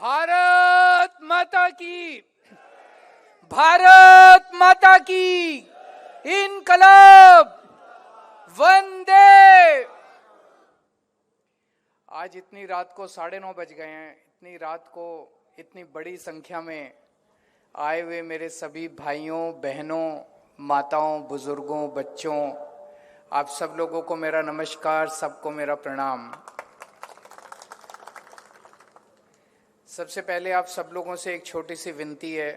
भारत माता की, भारत माता की इनकलाब, वंदे। आज इतनी रात को 9:30 बज गए हैं। इतनी रात को इतनी बड़ी संख्या में आए हुए मेरे सभी भाइयों, बहनों, माताओं, बुजुर्गों, बच्चों, आप सब लोगों को मेरा नमस्कार, सबको मेरा प्रणाम। सबसे पहले आप सब लोगों से एक छोटी सी विनती है।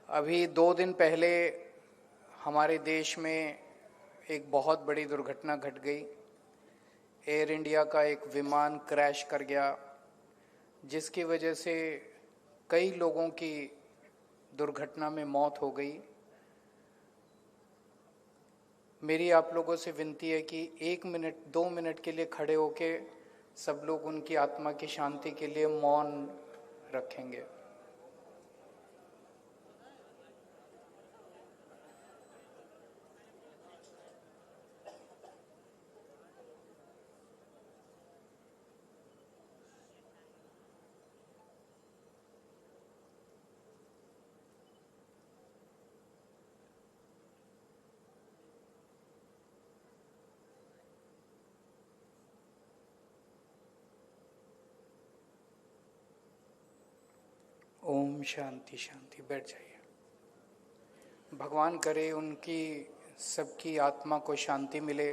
अभी 2 दिन पहले हमारे देश में एक बहुत बड़ी दुर्घटना घट गई। एयर इंडिया का एक विमान क्रैश कर गया, जिसकी वजह से कई लोगों की दुर्घटना में मौत हो गई। मेरी आप लोगों से विनती है कि 1 मिनट 2 मिनट के लिए खड़े होके सब लोग उनकी आत्मा की शांति के लिए मौन रखेंगे। ओम शांति शांति। बैठ जाइए। भगवान करे उनकी सबकी आत्मा को शांति मिले,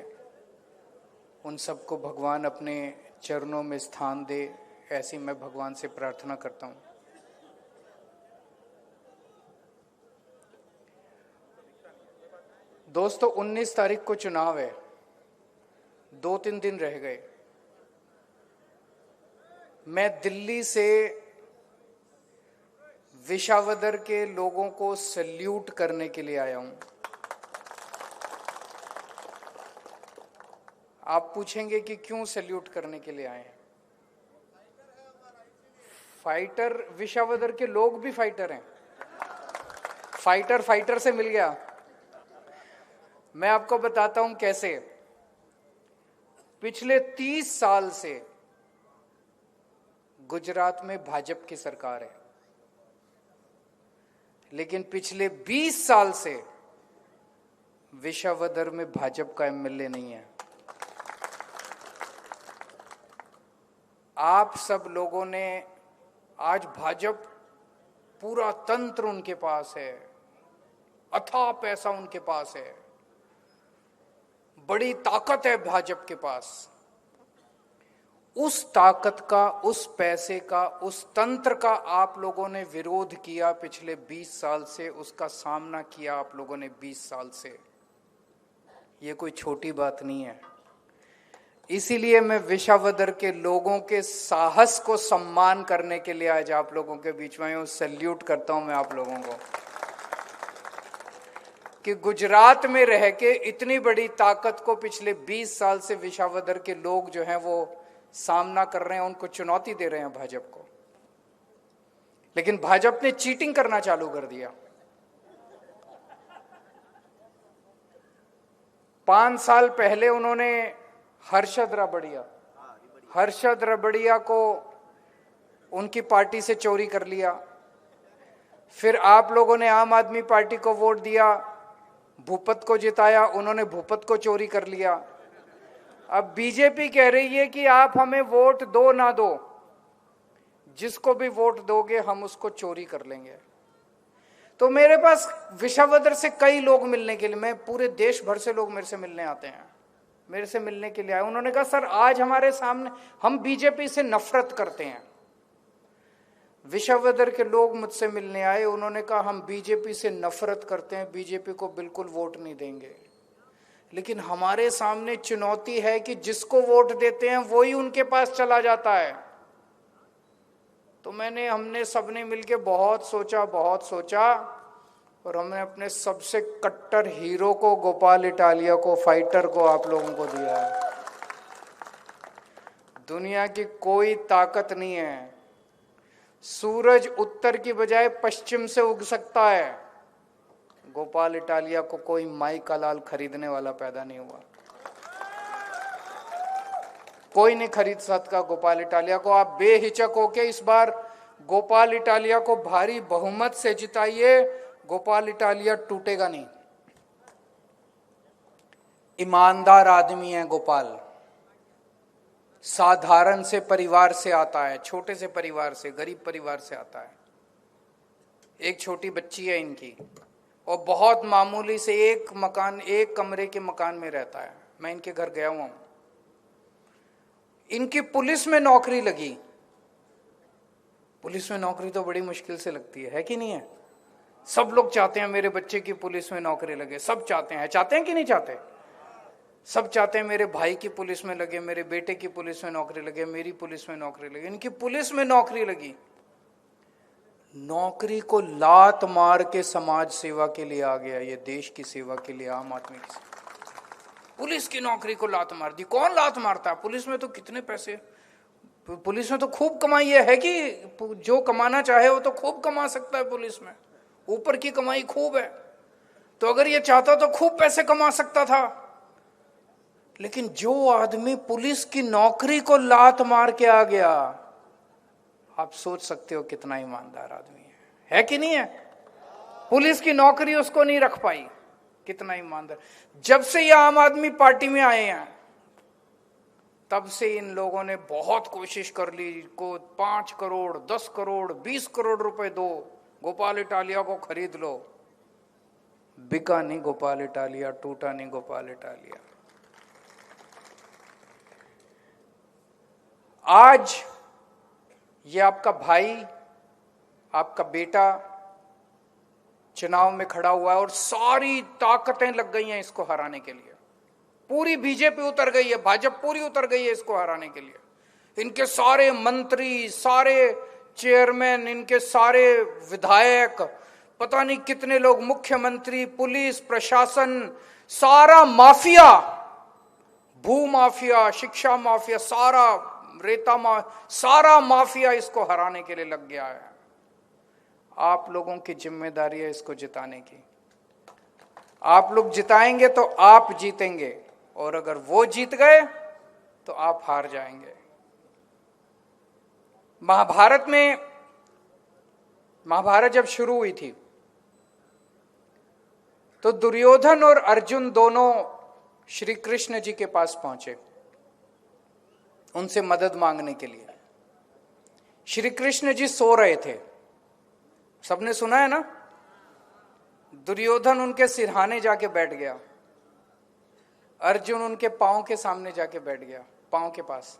उन सबको भगवान अपने चरणों में स्थान दे, ऐसी मैं भगवान से प्रार्थना करता हूँ। दोस्तों, 19 तारीख को चुनाव है। 2-3 दिन रह गए। मैं दिल्ली से विशावदर के लोगों को सल्यूट करने के लिए आया हूं। आप पूछेंगे कि क्यों सल्यूट करने के लिए आए हैं? फाइटर, विशावदर के लोग भी फाइटर हैं। फाइटर से मिल गया। मैं आपको बताता हूं कैसे। पिछले 30 साल से गुजरात में भाजपा की सरकार है, लेकिन पिछले 20 साल से विशावदर में भाजपा का एमएलए नहीं है। आप सब लोगों ने, आज भाजपा पूरा तंत्र उनके पास है, अथाह पैसा उनके पास है, बड़ी ताकत है भाजपा के पास। उस ताकत का, उस पैसे का, उस तंत्र का आप लोगों ने विरोध किया पिछले 20 साल से, उसका सामना किया आप लोगों ने 20 साल से। ये कोई छोटी बात नहीं है। इसीलिए मैं विशावदर के लोगों के साहस को सम्मान करने के लिए आज आप लोगों के बीच में हूं। सैल्यूट करता हूं मैं आप लोगों को कि गुजरात में रह के इतनी बड़ी ताकत को पिछले 20 साल से विशावदर के लोग जो हैं वो सामना कर रहे हैं, उनको चुनौती दे रहे हैं भाजपा को। लेकिन भाजपा ने चीटिंग करना चालू कर दिया। 5 साल पहले उन्होंने हर्षद रबड़िया को उनकी पार्टी से चोरी कर लिया। फिर आप लोगों ने आम आदमी पार्टी को वोट दिया, भूपत को जिताया, उन्होंने भूपत को चोरी कर लिया। अब बीजेपी कह रही है कि आप हमें वोट दो ना दो, जिसको भी वोट दोगे हम उसको चोरी कर लेंगे। तो मेरे पास विशावदर से कई लोग मिलने के लिए, मैं पूरे देश भर से लोग मेरे से मिलने आते हैं, मेरे से मिलने के लिए आए। उन्होंने कहा सर आज हमारे सामने, हम बीजेपी से नफरत करते हैं। विशावदर के लोग मुझसे मिलने आए, उन्होंने कहा हम बीजेपी से नफरत करते हैं, बीजेपी को बिल्कुल वोट नहीं देंगे। लेकिन हमारे सामने चुनौती है कि जिसको वोट देते हैं वो ही उनके पास चला जाता है। तो हमने सबने मिलके बहुत सोचा और हमने अपने सबसे कट्टर हीरो को, गोपाल इटालिया को, फाइटर को आप लोगों को दिया है। दुनिया की कोई ताकत नहीं है, सूरज उत्तर की बजाय पश्चिम से उग सकता है। गोपाल इटालिया को कोई माई का लाल खरीदने वाला पैदा नहीं हुआ। कोई नहीं खरीद सकता गोपाल इटालिया को। आप बेहिचक होके इस बार गोपाल इटालिया को भारी बहुमत से जिताइए, गोपाल इटालिया टूटेगा नहीं। ईमानदार आदमी है गोपाल, साधारण से परिवार से आता है, छोटे से परिवार से, गरीब परिवार से आता है। एक छोटी बच्ची है इनकी और बहुत मामूली से एक मकान, एक कमरे के मकान में रहता है। मैं इनके घर गया हुआ हूं। इनकी पुलिस में नौकरी लगी। पुलिस में नौकरी तो बड़ी मुश्किल से लगती है कि नहीं है? सब लोग चाहते हैं मेरे बच्चे की पुलिस में नौकरी लगे, सब चाहते हैं कि नहीं चाहते? सब चाहते हैं मेरे भाई की पुलिस में लगे, मेरे बेटे की पुलिस में नौकरी लगे, मेरी पुलिस में नौकरी लगे। इनकी पुलिस में नौकरी लगी। नौकरी को लात मार के समाज सेवा के लिए आ गया, ये देश की सेवा के लिए, आम आदमी की सेवा। पुलिस की नौकरी को लात मार दी। कौन लात मारता है? पुलिस में तो कितने पैसे, पुलिस में तो खूब कमाई है कि जो कमाना चाहे वो तो खूब कमा सकता है। पुलिस में ऊपर की कमाई खूब है, तो अगर ये चाहता तो खूब पैसे कमा सकता था। लेकिन जो आदमी पुलिस की नौकरी को लात मार के आ गया, आप सोच सकते हो कितना ईमानदार आदमी है कि नहीं है? पुलिस की नौकरी उसको नहीं रख पाई, कितना ईमानदार। जब से ये आम आदमी पार्टी में आए हैं तब से इन लोगों ने बहुत कोशिश कर ली को 5 करोड़ 10 करोड़ 20 करोड़ रुपए दो, गोपाल इटालिया को खरीद लो। बिका नहीं गोपाल इटालिया, टूटा नहीं गोपाल इटालिया। आज ये आपका भाई, आपका बेटा चुनाव में खड़ा हुआ है और सारी ताकतें लग गई हैं इसको हराने के लिए। पूरी बीजेपी उतर गई है, भाजपा पूरी उतर गई है इसको हराने के लिए। इनके सारे मंत्री, सारे चेयरमैन, इनके सारे विधायक, पता नहीं कितने लोग, मुख्यमंत्री, पुलिस प्रशासन, सारा माफिया, भू माफिया, शिक्षा माफिया, सारा सारा माफिया इसको हराने के लिए लग गया है। आप लोगों की जिम्मेदारी है इसको जिताने की। आप लोग जिताएंगे तो आप जीतेंगे, और अगर वो जीत गए तो आप हार जाएंगे। महाभारत जब शुरू हुई थी तो दुर्योधन और अर्जुन दोनों श्री कृष्ण जी के पास पहुंचे उनसे मदद मांगने के लिए। श्री कृष्ण जी सो रहे थे, सबने सुना है ना? दुर्योधन उनके सिरहाने जाके बैठ गया, अर्जुन उनके पांव के सामने जाके बैठ गया, पांव के पास।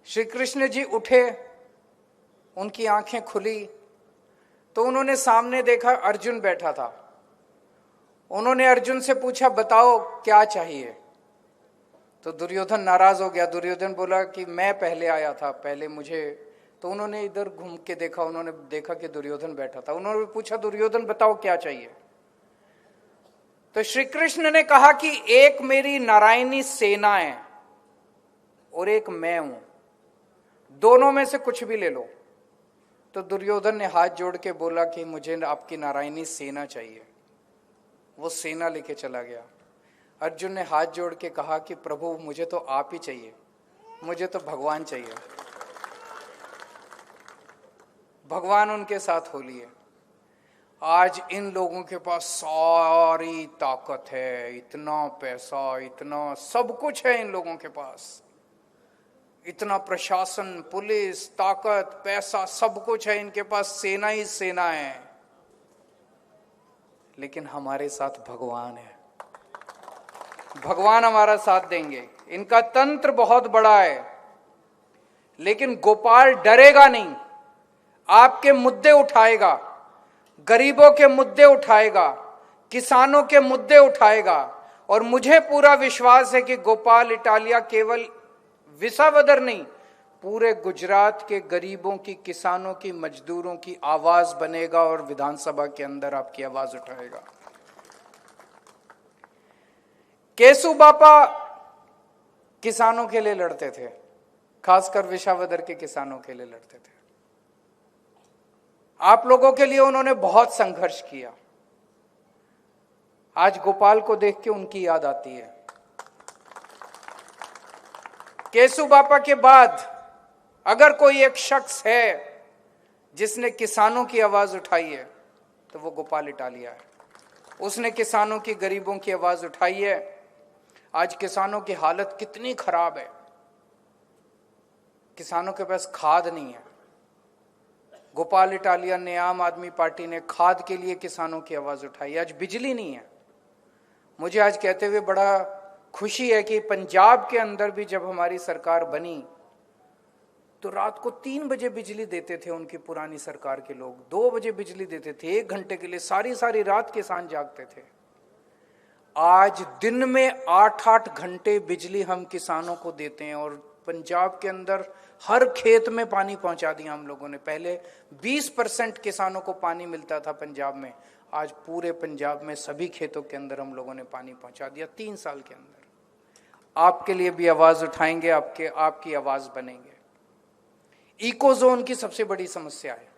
श्री कृष्ण जी उठे, उनकी आंखें खुली तो उन्होंने सामने देखा अर्जुन बैठा था। उन्होंने अर्जुन से पूछा, बताओ क्या चाहिए? तो दुर्योधन नाराज हो गया। दुर्योधन बोला कि मैं पहले आया था, पहले मुझे। तो उन्होंने इधर घूम के देखा, उन्होंने देखा कि दुर्योधन बैठा था। उन्होंने पूछा, दुर्योधन बताओ क्या चाहिए? तो श्री कृष्ण ने कहा कि एक मेरी नारायणी सेना है और एक मैं हूं, दोनों में से कुछ भी ले लो। तो दुर्योधन ने हाथ जोड़ के बोला कि मुझे आपकी नारायणी सेना चाहिए। वो सेना लेके चला गया। अर्जुन ने हाथ जोड़ के कहा कि प्रभु मुझे तो आप ही चाहिए, मुझे तो भगवान चाहिए। भगवान उनके साथ हो लिए। आज इन लोगों के पास सारी ताकत है, इतना पैसा, इतना सब कुछ है इन लोगों के पास, इतना प्रशासन, पुलिस, ताकत, पैसा, सब कुछ है इनके पास, सेना ही सेना है। लेकिन हमारे साथ भगवान है, भगवान हमारा साथ देंगे। इनका तंत्र बहुत बड़ा है, लेकिन गोपाल डरेगा नहीं, आपके मुद्दे उठाएगा, गरीबों के मुद्दे उठाएगा, किसानों के मुद्दे उठाएगा। और मुझे पूरा विश्वास है कि गोपाल इटालिया केवल विसावदर नहीं, पूरे गुजरात के गरीबों की, किसानों की, मजदूरों की आवाज बनेगा और विधानसभा के अंदर आपकी आवाज उठाएगा। केशु बापा किसानों के लिए लड़ते थे, खासकर विसावदर के किसानों के लिए लड़ते थे। आप लोगों के लिए उन्होंने बहुत संघर्ष किया। आज गोपाल को देख के उनकी याद आती है। केसु बापा के बाद अगर कोई एक शख्स है जिसने किसानों की आवाज उठाई है तो वो गोपाल इटालिया है। उसने किसानों की, गरीबों की आवाज उठाई है। आज किसानों की हालत कितनी खराब है, किसानों के पास खाद नहीं है। गोपाल इटालिया ने, आम आदमी पार्टी ने खाद के लिए किसानों की आवाज उठाई। आज बिजली नहीं है। मुझे आज कहते हुए बड़ा खुशी है कि पंजाब के अंदर भी जब हमारी सरकार बनी तो रात को 3 बजे बिजली देते थे उनकी पुरानी सरकार के लोग, 2 बजे बिजली देते थे, 1 घंटे के लिए सारी सारी रात किसान जागते थे। आज दिन में 8-8 घंटे बिजली हम किसानों को देते हैं और पंजाब के अंदर हर खेत में पानी पहुंचा दिया हम लोगों ने। पहले 20% किसानों को पानी मिलता था पंजाब में, आज पूरे पंजाब में सभी खेतों के अंदर हम लोगों ने पानी पहुंचा दिया 3 साल के अंदर। आपके लिए भी आवाज उठाएंगे, आपकी आवाज बनेंगे। इकोजोन की सबसे बड़ी समस्या है।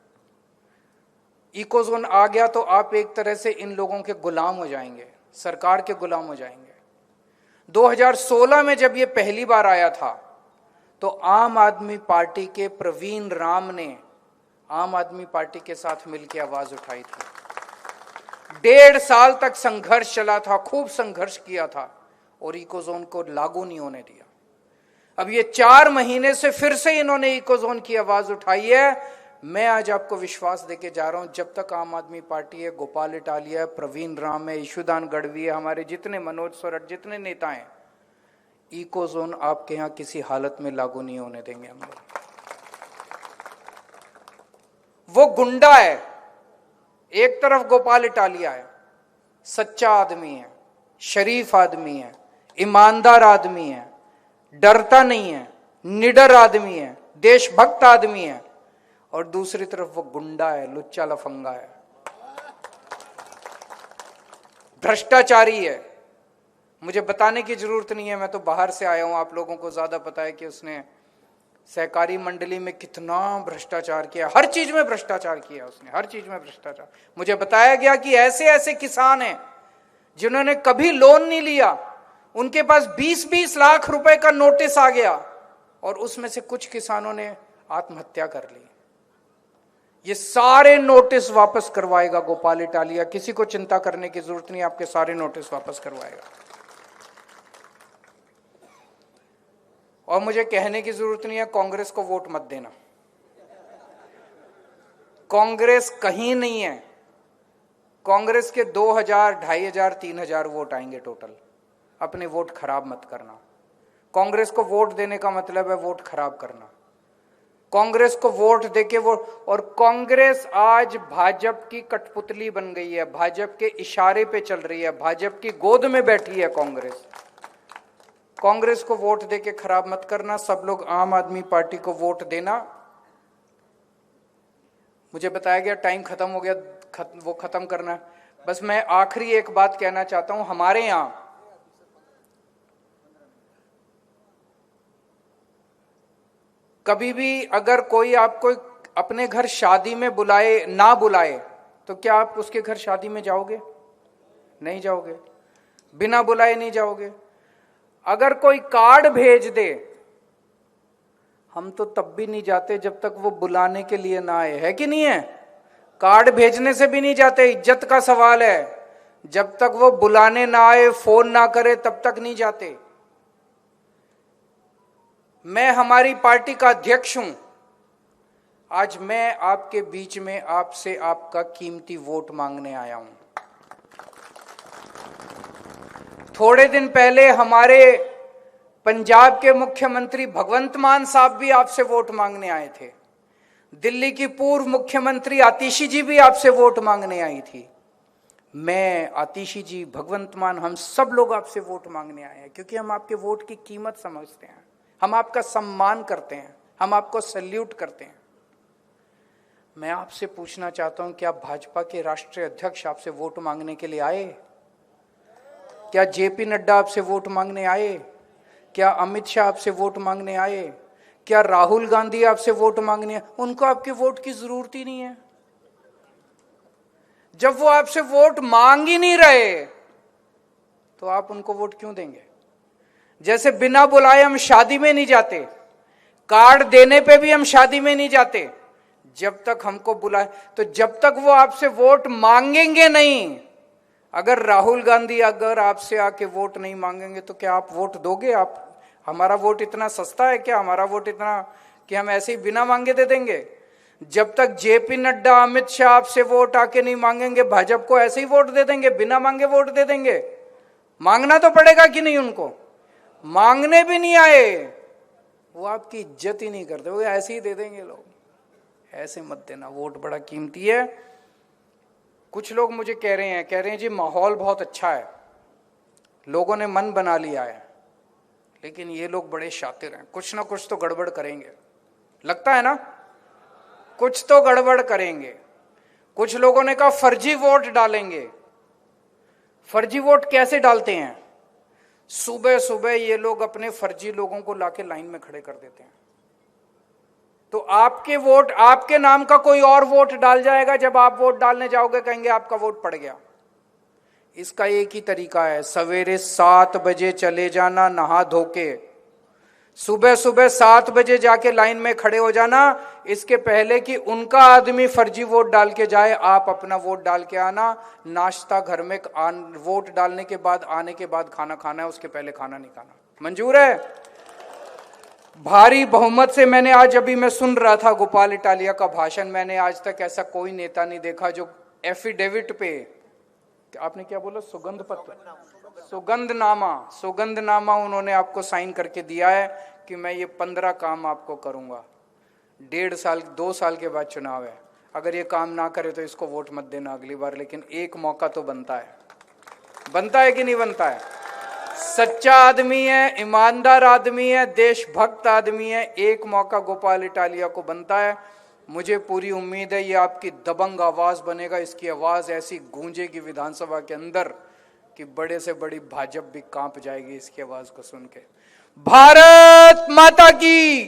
इकोजोन आ गया तो आप एक तरह से इन लोगों के गुलाम हो जाएंगे, सरकार के गुलाम हो जाएंगे। 2016 में जब ये पहली बार आया था तो आम आदमी पार्टी के प्रवीण राम ने आम आदमी पार्टी के साथ मिलकर आवाज उठाई थी। 1.5 साल तक संघर्ष चला था, खूब संघर्ष किया था और इकोजोन को लागू नहीं होने दिया। अब ये 4 महीने से फिर से इन्होंने इकोजोन की आवाज उठाई है। मैं आज आपको विश्वास देके जा रहा हूं, जब तक आम आदमी पार्टी है, गोपाल इटालिया है, प्रवीण राम है, ईशुदान गढ़वी है, हमारे जितने मनोज सोरठ, जितने नेता हैं, इकोजोन आपके यहां किसी हालत में लागू नहीं होने देंगे हम लोग। वो गुंडा है, एक तरफ गोपाल इटालिया है, सच्चा आदमी है, शरीफ आदमी है, ईमानदार आदमी है, डरता नहीं है, निडर आदमी है, देशभक्त आदमी है, और दूसरी तरफ वो गुंडा है, लुच्चा लफंगा है, भ्रष्टाचारी है। मुझे बताने की जरूरत नहीं है, मैं तो बाहर से आया हूं, आप लोगों को ज्यादा पता है कि उसने सहकारी मंडली में कितना भ्रष्टाचार किया, हर चीज में भ्रष्टाचार किया उसने, हर चीज में भ्रष्टाचार। मुझे बताया गया कि ऐसे ऐसे किसान हैं जिन्होंने कभी लोन नहीं लिया, उनके पास 20-20 लाख रुपए का नोटिस आ गया और उसमें से कुछ किसानों ने आत्महत्या कर ली। ये सारे नोटिस वापस करवाएगा गोपाल इटालिया, किसी को चिंता करने की जरूरत नहीं, आपके सारे नोटिस वापस करवाएगा। और मुझे कहने की जरूरत नहीं है कांग्रेस को वोट मत देना, कांग्रेस कहीं नहीं है। कांग्रेस के 2000, 2500, 3000 वोट आएंगे टोटल। अपने वोट खराब मत करना। कांग्रेस को वोट देने का मतलब है वोट खराब करना। कांग्रेस को वोट देके वो, और कांग्रेस आज भाजपा की कठपुतली बन गई है, भाजपा के इशारे पे चल रही है, भाजपा की गोद में बैठी है कांग्रेस। कांग्रेस को वोट देके खराब मत करना, सब लोग आम आदमी पार्टी को वोट देना। मुझे बताया गया टाइम खत्म हो गया, वो खत्म करना है। बस मैं आखिरी एक बात कहना चाहता हूं, हमारे यहां कभी भी अगर कोई आपको अपने घर शादी में बुलाए, ना बुलाए, तो क्या आप उसके घर शादी में जाओगे? नहीं जाओगे, बिना बुलाए नहीं जाओगे। अगर कोई कार्ड भेज दे, हम तो तब भी नहीं जाते जब तक वो बुलाने के लिए ना आए, है कि नहीं है? कार्ड भेजने से भी नहीं जाते, इज्जत का सवाल है। जब तक वो बुलाने ना आए, फोन ना करे, तब तक नहीं जाते। मैं हमारी पार्टी का अध्यक्ष हूं, आज मैं आपके बीच में आपसे आपका कीमती वोट मांगने आया हूं। थोड़े दिन पहले हमारे पंजाब के मुख्यमंत्री भगवंत मान साहब भी आपसे वोट मांगने आए थे। दिल्ली की पूर्व मुख्यमंत्री आतिशी जी भी आपसे वोट मांगने आई थी। मैं, आतिशी जी, भगवंत मान, हम सब लोग आपसे वोट मांगने आए हैं क्योंकि हम आपके वोट की कीमत समझते हैं, हम आपका सम्मान करते हैं, हम आपको सैल्यूट करते हैं। मैं आपसे पूछना चाहता हूं, क्या भाजपा के राष्ट्रीय अध्यक्ष आपसे वोट मांगने के लिए आए? क्या जेपी नड्डा आपसे वोट मांगने आए? क्या अमित शाह आपसे वोट मांगने आए? क्या राहुल गांधी आपसे वोट मांगने आए? उनको आपके वोट की जरूरत ही नहीं है। जब वो आपसे वोट मांग ही नहीं रहे तो आप उनको वोट क्यों देंगे? जैसे बिना बुलाए हम शादी में नहीं जाते, कार्ड देने पे भी हम शादी में नहीं जाते जब तक हमको बुलाए। तो जब तक वो आपसे वोट मांगेंगे नहीं, अगर राहुल गांधी अगर आपसे आके वोट नहीं मांगेंगे तो क्या आप वोट दोगे? आप, हमारा वोट इतना सस्ता है क्या? हमारा वोट इतना कि हम ऐसे ही बिना मांगे दे देंगे? जब तक जेपी नड्डा, अमित शाह आपसे वोट आके नहीं मांगेंगे, भाजपा को ऐसे ही वोट दे देंगे, बिना मांगे वोट दे देंगे। मांगना तो पड़ेगा कि नहीं? उनको मांगने भी नहीं आए, वो आपकी इज्जत ही नहीं करते, वो ऐसे ही दे देंगे लोग। ऐसे मत देना, वोट बड़ा कीमती है। कुछ लोग मुझे कह रहे हैं जी माहौल बहुत अच्छा है, लोगों ने मन बना लिया है, लेकिन ये लोग बड़े शातिर हैं, कुछ ना कुछ तो गड़बड़ करेंगे, लगता है ना, कुछ तो गड़बड़ करेंगे। कुछ लोगों ने कहा फर्जी वोट डालेंगे। फर्जी वोट कैसे डालते हैं? सुबह सुबह ये लोग अपने फर्जी लोगों को लाके लाइन में खड़े कर देते हैं, तो आपके वोट, आपके नाम का कोई और वोट डाल जाएगा। जब आप वोट डालने जाओगे कहेंगे आपका वोट पड़ गया। इसका एक ही तरीका है, सवेरे 7 बजे चले जाना नहा धो के, सुबह सुबह 7 बजे जाके लाइन में खड़े हो जाना, इसके पहले कि उनका आदमी फर्जी वोट डाल के जाए, आप अपना वोट डाल के आना। नाश्ता घर में, वोट डालने के बाद, आने के बाद खाना खाना है, उसके पहले खाना नहीं खाना। मंजूर है? भारी बहुमत से मैंने आज, अभी मैं सुन रहा था गोपाल इटालिया का भाषण, मैंने आज तक ऐसा कोई नेता नहीं देखा जो एफिडेविट पे, आपने क्या बोला, सुगंध पत्र, सुगंधनामा उन्होंने आपको साइन करके दिया है कि मैं ये 15 काम आपको करूंगा। 1.5 साल 2 साल के बाद चुनाव है, अगर ये काम ना करे तो इसको वोट मत देना अगली बार, लेकिन एक मौका तो बनता है कि नहीं बनता है? सच्चा आदमी है, ईमानदार आदमी है, देशभक्त आदमी है, एक मौका गोपाल इटालिया को बनता है। मुझे पूरी उम्मीद है ये आपकी दबंग आवाज बनेगा, इसकी आवाज ऐसी गूंजेगी विधानसभा के अंदर कि बड़े से बड़ी भाजपा भी कांप जाएगी इसकी आवाज को सुन के। भारत माता की